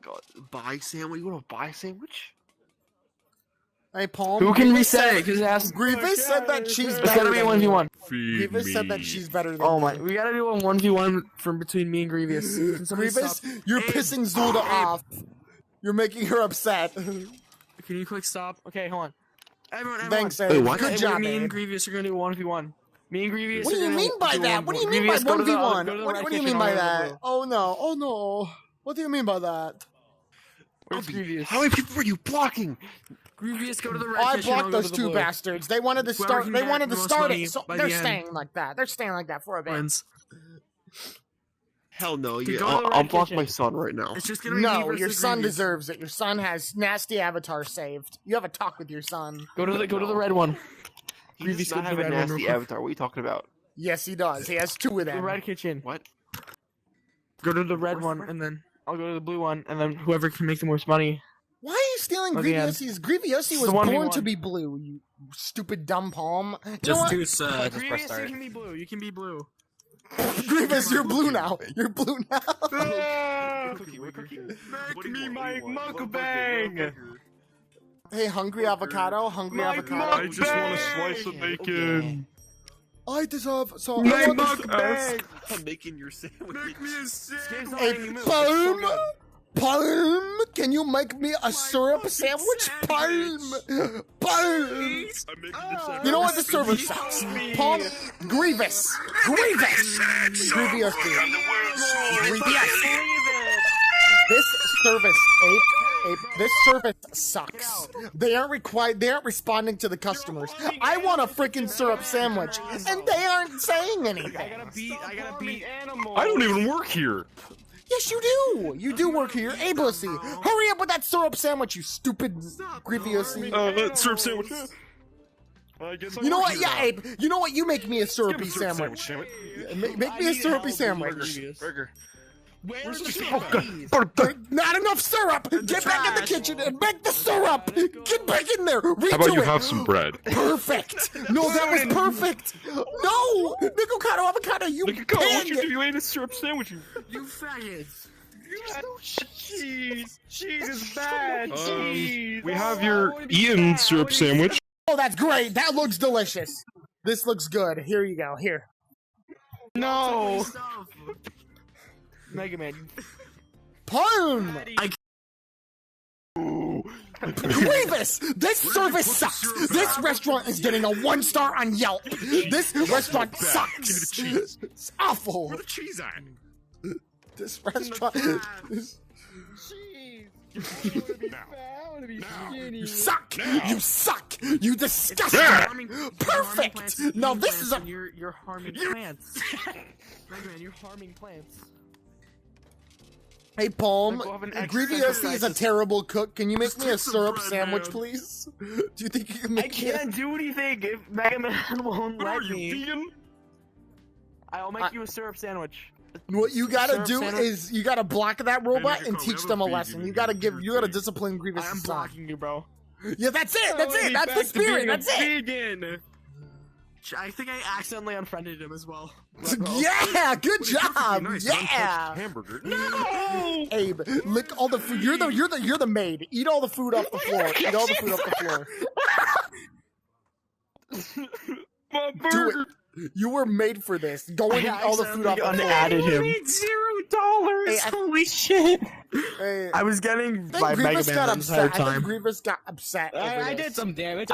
God, buy sandwich? You want to buy sandwich? Hey, Palm. Who can reset it? Because it has. Grievous said that she's It's better gotta be than 1v1. Grievous said that she's better than Oh you. my! We gotta do a 1v1 from between me and Grievous. Can somebody Grievous, stop? you're pissing Zulda off. You're making her upset. Can you click stop? Okay, hold on. Everyone. Thanks, Wait, Abe. what? Good job, Me and Abe. Grievous are gonna do 1v1. Me and Grievous. What do are you gonna mean by do that? What do you mean by Grievous, go to the- 1v1? go to the What red do you kitchen, mean by I'll go to the that? blue. Oh no, oh no. What do you mean by that? Where's Grievous? How many people are you blocking? Grievous, go to the red I kitchen. I'll blocked go to those the two blue. bastards. They wanted to Whoever start. can They get wanted to the most start money it. So by they're the end staying like that. They're staying like that for a bit. Wins. Hell no. Okay, Yeah, go to the red I'll block kitchen. my son right now. It's just gonna be me No, versus your son Grievous. deserves it. Your son has nasty avatar saved. You have a talk with your son. Go to the red one. He Grievous, does not go to have the a red one real nasty quick. avatar. What are you talking about? Yes, he does. He has two of The them. red kitchen. What? Go to the red one, and then I'll go to the blue one, and then whoever can make the most money. Why are you stealing At the end. Grievous? Grievous It's was the born 1v1. to be blue, you stupid dumb palm. You know Just what? do just press Grievous, you start. can be blue. You can be blue. Grievous, you're blue now. You're blue now. We're cooking. Make me my mukbang. Hey, hungry avocado? Hungry avocado? I just want a slice of bacon. I deserve so. My I want this- mukbang. I'm making your sandwich. Make me a sandwich. Hey, Palm! Palm! Can you make me a syrup sandwich? Palm! Palm! You know what? The server sucks. Palm! Grievous! Grievous! Grievous! Grievous! This service, Ape, this service sucks. They aren't responding to the customers. I want a freaking syrup sandwich, and they aren't saying anything. I gotta beat animal. I don't even work here. Yes, you do. You do work here, Ablecy. Hurry up with that syrup sandwich, you stupid Grievousy. Syrup sandwich. I guess I You know work what? here Yeah, now. Abe. You know what? You make me a syrupy Give me a syrup sandwich. sandwich, Make me a syrupy sandwich. Burger. Where's the Not enough syrup. Get back in the kitchen and make the syrup. Get back in there. Redo How about you it. have some bread? Perfect. No, that was perfect. No, Nicocado avocado. You Look at God, what you do? pig. You ate a syrup sandwich. You faggots. Cheese. Cheese is bad. Cheese. We have your Ian syrup sandwich. Oh, that's great. That looks delicious. This looks good. Here you go. Here. No. Mega Man. Palm. Grievous! This service sucks! This restaurant is getting a 1-star on Yelp! This restaurant sucks! It's awful! Where the cheese at? This restaurant... You suck! You suck! You disgusting! Perfect! Now this is a... You're harming plants. Mega Man, you're harming plants. Hey, Palm, Like, we'll have an Grievous existential is a crisis. terrible cook. Can you make me a take some syrup bread, sandwich, man. please? Do you think you can I make me a... can't do anything if Mega Man won't What let are you, me. vegan? I'll make you a syrup sandwich. What you gotta Syrup do sandwich? is you gotta block that robot Maybe and we teach have them a a lesson. vegan You gotta vegan discipline Grievous' I'm son. blocking you, bro. Yeah, that's it. That's it. That's the spirit. That's it. Vegan. I think I accidentally unfriended him as well. Yeah, good job. Nice, Yeah. untouched hamburger. No! Abe, lick all the food. You're the maid. Eat all the food off the floor. Eat all the food off the floor. My Do burger. it. You were made for this. Go and eat all the food off the floor. unadded him. $0. Hey, Holy shit! Hey, I was getting I my think Mega Grievous Man got the entire upset. I think time. Grievous got upset. over I this. did some damage.